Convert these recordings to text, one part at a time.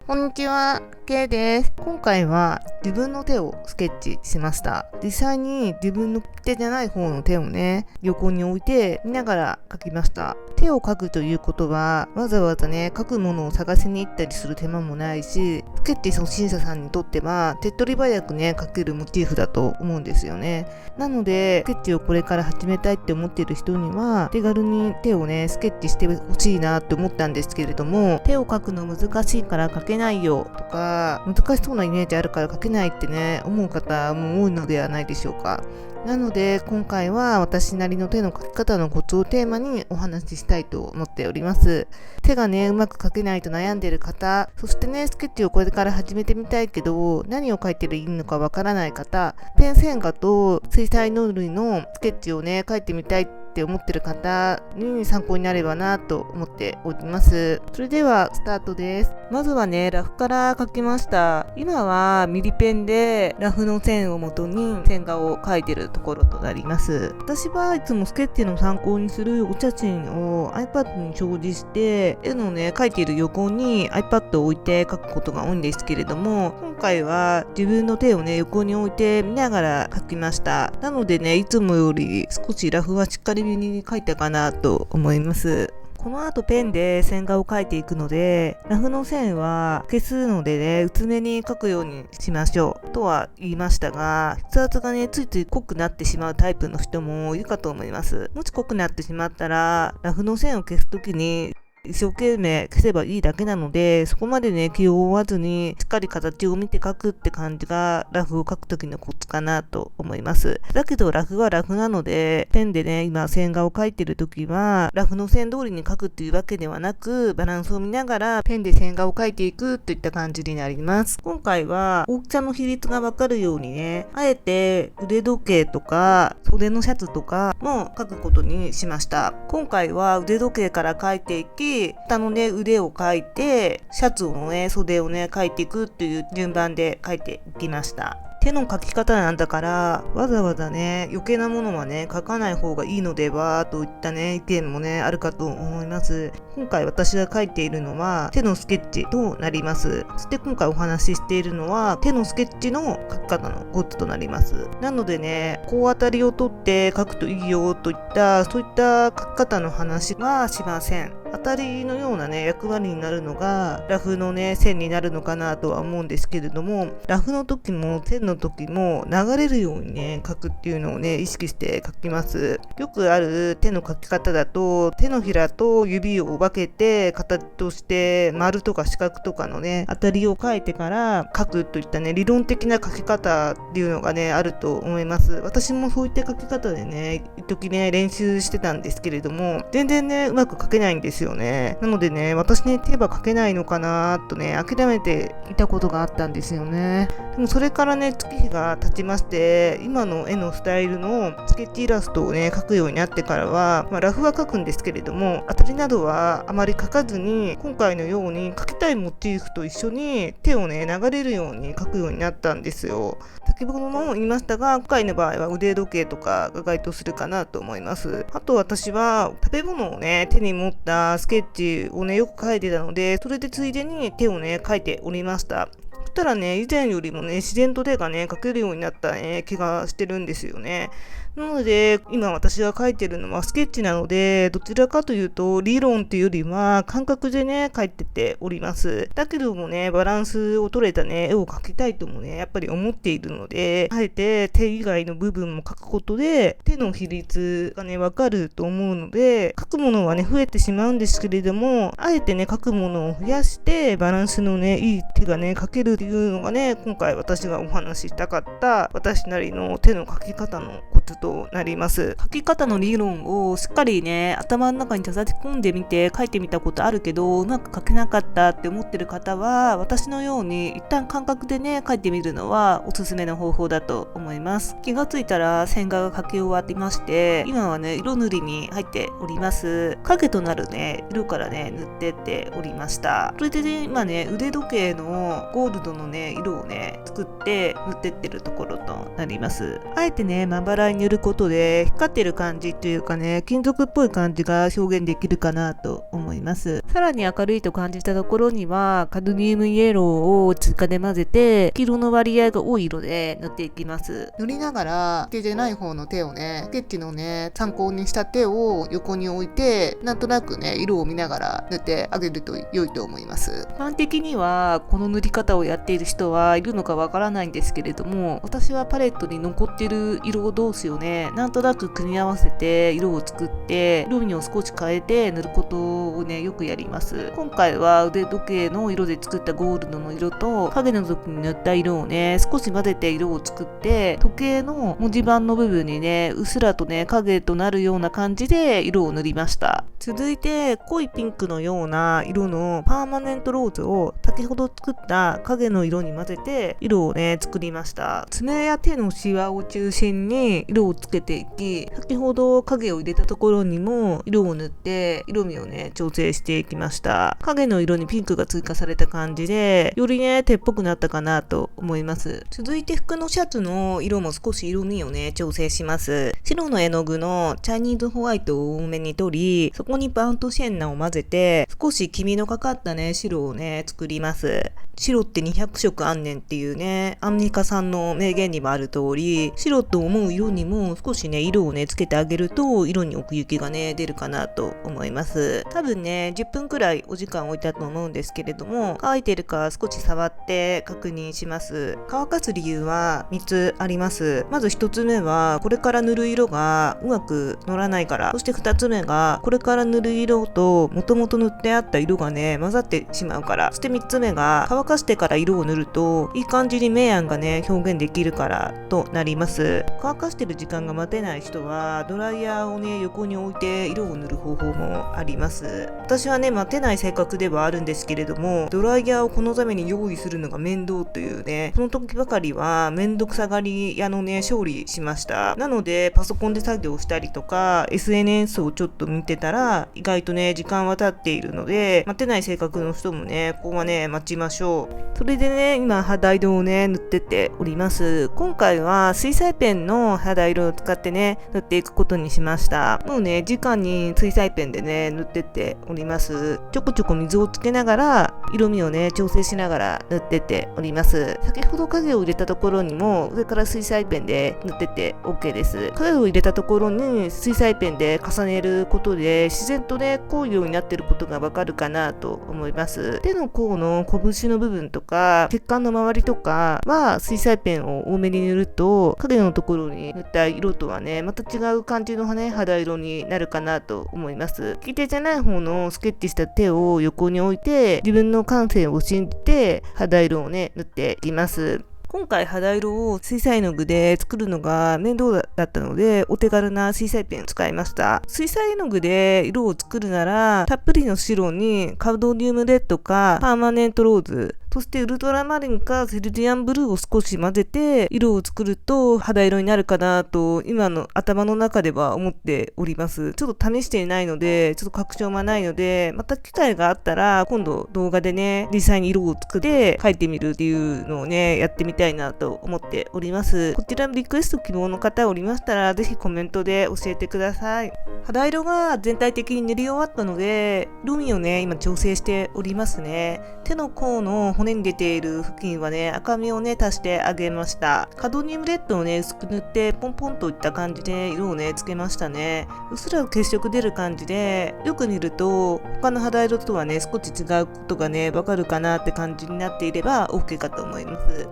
こんにちは、K です。今回は自分の手をスケッチしました。実際に自分の手じゃない方の手をね、横に置いて見ながら描きました。手を描くということは、わざわざね、描くものを探しに行ったりする手間もないし、スケッチ初心者さんにとっては、手っ取り早くね、描けるモチーフだと思うんですよね。なので、スケッチをこれから始めたいって思っている人には、手軽に手をね、スケッチしてほしいなって思ったんですけれども、手を描くの難しいから描けないよとか、難しそうなイメージあるから描けないってね、思う方も多いのではないでしょうか。なので今回は私なりの手の描き方のコツをテーマにお話ししたいと思っております。手がねうまく描けないと悩んでいる方、そしてねスケッチをこれから始めてみたいけど何を描いていいのかわからない方、ペン線画と水彩の類のスケッチをね描いてみたいって思ってる方に参考になればなと思っております。それではスタートです。まずはねラフから描きました。今はミリペンでラフの線を元に線画を描いてるところとなります。私はいつもスケッチの参考にするお写真を iPad に表示して絵のね描いている横に iPad を置いて描くことが多いんですけれども、今回は自分の手をね横に置いて見ながら描きました。なのでねいつもより少しラフはしっかりめに描いたかなと思います。この後ペンで線画を描いていくので、ラフの線は消すのでね、薄めに描くようにしましょうとは言いましたが、筆圧がね、ついつい濃くなってしまうタイプの人もいるかと思います。もし濃くなってしまったら、ラフの線を消すときに一生懸命消せばいいだけなので、そこまでね気を負わずにしっかり形を見て描くって感じがラフを描く時のコツかなと思います。だけどラフはラフなので、ペンでね今線画を描いてる時はラフの線通りに描くっていうわけではなく、バランスを見ながらペンで線画を描いていくといった感じになります。今回は大きさの比率がわかるようにね、あえて腕時計とか袖のシャツとかも描くことにしました。今回は腕時計から描いていき、下のね腕を描いてシャツのね袖をね描いていくっていう順番で描いていきました。手の描き方なんだからわざわざね余計なものはね描かない方がいいのではといったね意見もねあるかと思います。今回私が描いているのは手のスケッチとなります。そして今回お話ししているのは手のスケッチの描き方のコツとなります。なのでねこう当たりを取って描くといいよといったそういった描き方の話はしません。当たりのようなね役割になるのがラフのね線になるのかなとは思うんですけれども、ラフの時も線の時も流れるようにね描くっていうのをね意識して描きます。よくある手の描き方だと手のひらと指を分けて形として丸とか四角とかのね当たりを描いてから描くといったね理論的な描き方っていうのがねあると思います。私もそういった描き方でね一時ね練習してたんですけれども、全然ねうまく描けないんですよね。なのでね私ね手は描けないのかなとね諦めていたことがあったんですよね。でもそれからね月日が経ちまして、今の絵のスタイルのスケッチイラストをね描くようになってからは、ラフは描くんですけれども当たりなどはあまり描かずに、今回のように描きたいモチーフと一緒に手をね流れるように描くようになったんですよ。先ほども言いましたが、今回の場合は腕時計とかが該当するかなと思います。あと私は食べ物をね手に持ったスケッチをねよく描いてたので、それでついでに手をね描いておりました。そしたらね以前よりもね自然と手がね描けるようになったね気がしてるんですよね。なので今私が描いてるのはスケッチなので、どちらかというと理論っていうよりは感覚でね描いてております。だけどもねバランスを取れたね絵を描きたいともねやっぱり思っているので、あえて手以外の部分も描くことで手の比率がねわかると思うので、描くものはね増えてしまうんですけれども、あえてね描くものを増やしてバランスのねいい手がね描けるっていうのがね今回私がお話ししたかった私なりの手の描き方のコツとなります。書き方の理論をしっかりね頭の中に叩き込んでみて書いてみたことあるけどうまく書けなかったって思ってる方は、私のように一旦感覚でね書いてみるのはおすすめの方法だと思います。気がついたら線画が書き終わってまして、今はね色塗りに入っております。影となるね色からね塗ってっておりました。それでね今ね腕時計のゴールドのね色をね作っって塗ってってるところとなります。あえてねまばらに塗ることで光ってる感じというかね金属っぽい感じが表現できるかなと思います。さらに明るいと感じたところにはカドミウムイエローを追加で混ぜて黄色の割合が多い色で塗っていきます。塗りながら手でない方の手をねスケッチのね参考にした手を横に置いてなんとなくね色を見ながら塗ってあげると良いと思います。一般的にはこの塗り方をやっている人はいるのかわからないんですけれども、私はパレットに残っている色同士をねなんとなく組み合わせて色を作って色味を少し変えて塗ることをねよくやります。今回は腕時計の色で作ったゴールドの色と影の時に塗った色をね少し混ぜて色を作って時計の文字盤の部分にねうっすらとね影となるような感じで色を塗りました。続いて濃いピンクのような色のパーマネントローズを先ほど作った影の色に混ぜて色をね作りました。爪や手のシワを中心に色をつけていき、先ほど影を入れたところにも色を塗って色味をね調整していきました。影の色にピンクが追加された感じでよりね手っぽくなったかなと思います。続いて服のシャツの色も少し色味をね調整します。白の絵の具のチャイニーズホワイトを多めに取り、そこにバーントシェンナを混ぜて少し黄みのかかったね白をね作ります。白って200色あんねんっていうねアンミカさんの名言にもある通り、白と思う色にも少しね色をねつけてあげると色に奥行きがね出るかなと思います。多分ね10分くらいお時間置いたと思うんですけれども、乾いてるか少し触って確認します。乾かす理由は3つあります。まず1つ目はこれから塗る色がうまく乗らないから、そして2つ目がこれから塗る色と元々塗ってあった色がね混ざってしまうから、そして3つ目が乾かしてから色を塗るといい感じに明暗がね表現できるからとなります。乾かしてる時間が待てない人はドライヤーをね横に置いて色を塗る方法もあります。私はね待てない性格ではあるんですけれども、ドライヤーをこのために用意するのが面倒というね、その時ばかりは面倒くさがり屋のね勝利しました。なのでパソコンで作業したりとか SNS をちょっと見てたら意外とね時間は経っているので、待てない性格の人もねここはね待ちましょう。それでね今肌色をね塗ってっております。今回は水彩ペンの肌色を使ってね塗っていくことにしました。もうね直に水彩ペンでね塗ってっております。ちょこちょこ水をつけながら色味をね調整しながら塗ってっております。先ほど影を入れたところにも上から水彩ペンで塗ってって OK です。影を入れたところに水彩ペンで重ねることで自然とね濃い色になってることがわかるかなと思います。手の甲の拳の部分とか血管の周りとかは水彩ペンを多めに塗ると影のところに塗った色とはねまた違う感じのね肌色になるかなと思います。利き手じゃない方のスケッチした手を横に置いて自分の感性を信じて肌色をね塗っていきます。今回肌色を水彩絵の具で作るのが面倒だったのでお手軽な水彩ペンを使いました。水彩絵の具で色を作るならたっぷりの白にカドミウムレッドかパーマネントローズ、そしてウルトラマリンかセルジアンブルーを少し混ぜて色を作ると肌色になるかなと今の頭の中では思っております。ちょっと試していないのでちょっと確証はないので、また機会があったら今度動画でね実際に色を作って描いてみるっていうのをねやってみたいなと思っております。こちらのリクエスト希望の方おりましたらぜひコメントで教えてください。肌色が全体的に塗り終わったので色味をね今調整しておりますね。手の甲の骨に出ている付近はね赤みをね足してあげました。カドミウムレッドをね薄く塗ってポンポンといった感じで色をねつけましたね。うっすら血色出る感じでよく見ると他の肌色とはね少し違うことがねわかるかなって感じになっていれば OK かと思います。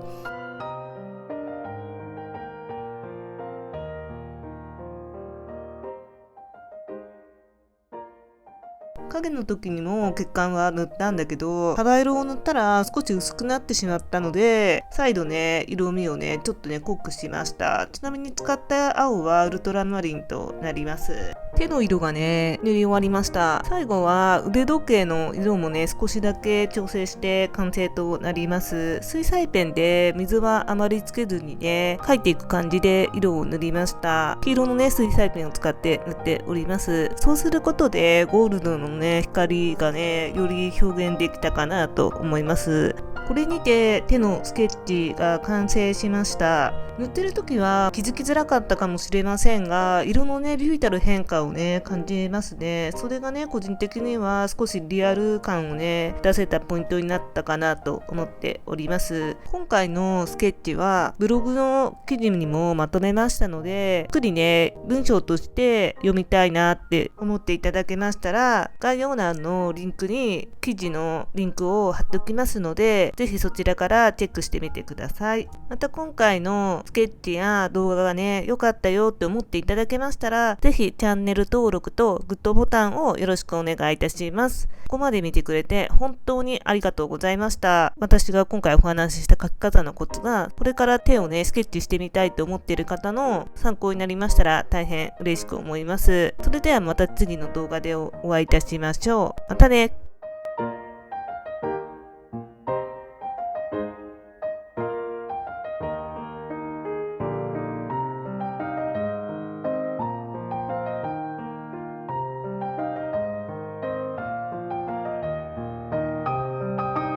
影の時にも血管は塗ったんだけど肌色を塗ったら少し薄くなってしまったので再度ね色味をねちょっとね濃くしました。ちなみに使った青はウルトラマリンとなります。手の色がね塗り終わりました。最後は腕時計の色もね少しだけ調整して完成となります。水彩ペンで水はあまりつけずにね描いていく感じで色を塗りました。黄色のね水彩ペンを使って塗っております。そうすることでゴールドのね光がねより表現できたかなと思います。これにて手のスケッチが完成しました。塗ってる時は気づきづらかったかもしれませんが、色のね、ビビたる変化をね、感じますね。それがね、個人的には少しリアル感をね、出せたポイントになったかなと思っております。今回のスケッチはブログの記事にもまとめましたので、ゆっくりね、文章として読みたいなって思っていただけましたら、概要欄のリンクに記事のリンクを貼っておきますので、ぜひそちらからチェックしてみてください。また今回のスケッチや動画がね、良かったよって思っていただけましたら、ぜひチャンネル登録とグッドボタンをよろしくお願いいたします。ここまで見てくれて本当にありがとうございました。私が今回お話しした書き方のコツが、これから手をね、スケッチしてみたいと思っている方の参考になりましたら大変嬉しく思います。それではまた次の動画でお会いいたしましょう。またね。